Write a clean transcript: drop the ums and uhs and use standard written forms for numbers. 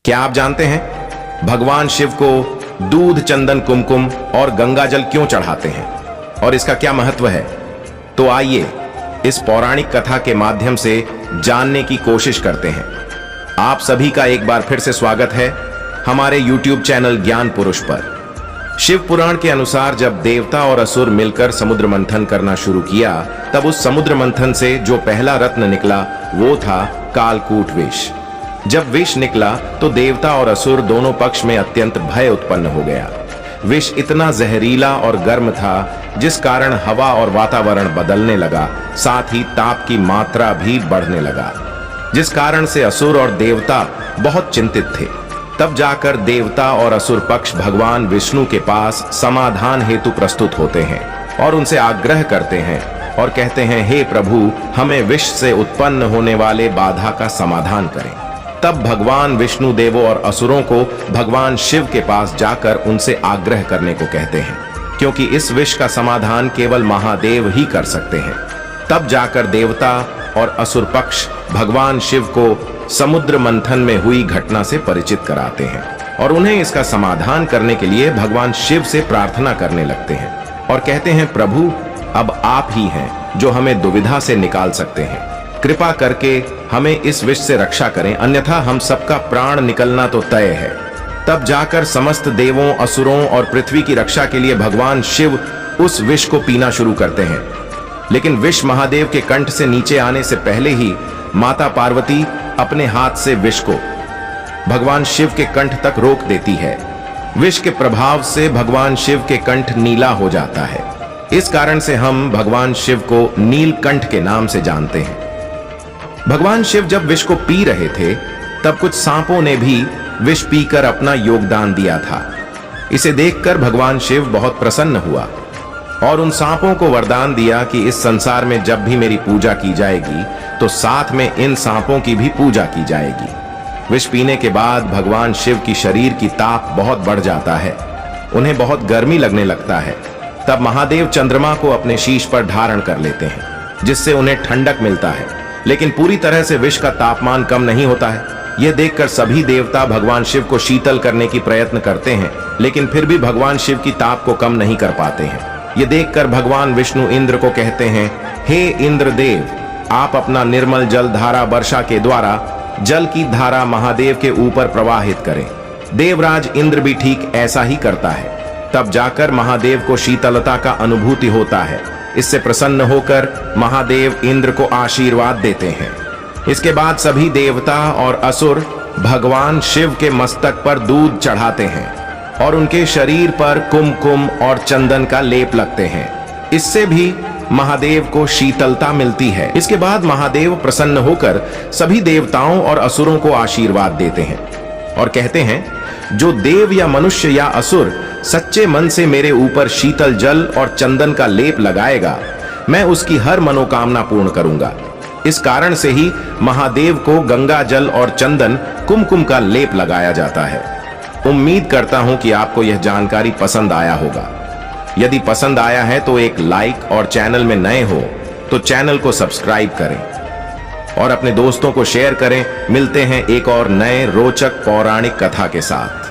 क्या आप जानते हैं भगवान शिव को दूध, चंदन, कुमकुम और गंगा जल क्यों चढ़ाते हैं और इसका क्या महत्व है? तो आइए इस पौराणिक कथा के माध्यम से जानने की कोशिश करते हैं। आप सभी का एक बार फिर से स्वागत है हमारे YouTube चैनल ज्ञान पुरुष पर। शिव पुराण के अनुसार जब देवता और असुर मिलकर समुद्र मंथन करना शुरू किया, तब उस समुद्र मंथन से जो पहला रत्न निकला वो था कालकूट विष। जब विष निकला तो देवता और असुर दोनों पक्ष में अत्यंत भय उत्पन्न हो गया। विष इतना जहरीला और गर्म था जिस कारण हवा और वातावरण बदलने लगा, साथ ही ताप की मात्रा भी बढ़ने लगा, जिस कारण से असुर और देवता बहुत चिंतित थे। तब जाकर देवता और असुर पक्ष भगवान विष्णु के पास समाधान हेतु प्रस्तुत होते हैं और उनसे आग्रह करते हैं और कहते हैं, हे प्रभु, हमें विष से उत्पन्न होने वाले बाधा का समाधान करें। तब भगवान विष्णु देवों और असुरों को भगवान शिव के पास जाकर उनसे आग्रह करने को कहते हैं, क्योंकि इस विष का समाधान केवल महादेव ही कर सकते हैं। तब जाकर देवता और असुर पक्ष भगवान शिव को समुद्र मंथन में हुई घटना से परिचित कराते हैं और उन्हें इसका समाधान करने के लिए भगवान शिव से प्रार्थना करने लगते हैं और कहते हैं, प्रभु, अब आप ही हैं जो हमें दुविधा से निकाल सकते हैं। कृपा करके हमें इस विष से रक्षा करें, अन्यथा हम सबका प्राण निकलना तो तय है। तब जाकर समस्त देवों, असुरों और पृथ्वी की रक्षा के लिए भगवान शिव उस विष को पीना शुरू करते हैं। लेकिन विष महादेव के कंठ से नीचे आने से पहले ही माता पार्वती अपने हाथ से विष को भगवान शिव के कंठ तक रोक देती है। विष के प्रभाव से भगवान शिव के कंठ नीला हो जाता है। इस कारण से हम भगवान शिव को नीलकंठ के नाम से जानते हैं। भगवान शिव जब विष को पी रहे थे, तब कुछ सांपों ने भी विष पीकर अपना योगदान दिया था। इसे देखकर भगवान शिव बहुत प्रसन्न हुआ और उन सांपों को वरदान दिया कि इस संसार में जब भी मेरी पूजा की जाएगी तो साथ में इन सांपों की भी पूजा की जाएगी। विष पीने के बाद भगवान शिव की शरीर की ताप बहुत बढ़ जाता है, उन्हें बहुत गर्मी लगने लगता है। तब महादेव चंद्रमा को अपने शीश पर धारण कर लेते हैं, जिससे उन्हें ठंडक मिलता है। लेकिन पूरी तरह से विष का तापमान कम नहीं होता है। यह देखकर सभी देवता भगवान शिव को शीतल करने की प्रयत्न करते हैं, लेकिन फिर भी भगवान शिव की ताप को कम नहीं कर पाते हैं। यह देखकर भगवान विष्णु इंद्र को कहते हैं, हे इंद्रदेव, आप अपना निर्मल जल धारा वर्षा के द्वारा जल की धारा महादेव के ऊपर प्रवाहित करें। देवराज इंद्र भी ठीक ऐसा ही करता है। तब जाकर महादेव को शीतलता का अनुभूति होता है। इससे प्रसन्न होकर महादेव इंद्र को आशीर्वाद देते हैं। इसके बाद सभी देवता और असुर भगवान शिव के मस्तक पर दूध चढ़ाते हैं और उनके शरीर पर कुमकुम और चंदन का लेप लगते हैं। इससे भी महादेव को शीतलता मिलती है। इसके बाद महादेव प्रसन्न होकर सभी देवताओं और असुरों को आशीर्वाद देते हैं और कहते हैं, जो देव या मनुष्य या असुर सच्चे मन से मेरे ऊपर शीतल जल और चंदन का लेप लगाएगा, मैं उसकी हर मनोकामना पूर्ण करूंगा। इस कारण से ही महादेव को गंगा जल और चंदन, कुमकुम का लेप लगाया जाता है। उम्मीद करता हूं कि आपको यह जानकारी पसंद आया होगा। यदि पसंद आया है तो एक लाइक और चैनल में नए हो तो चैनल को सब्सक्राइब करें और अपने दोस्तों को शेयर करें। मिलते हैं एक और नए रोचक पौराणिक कथा के साथ।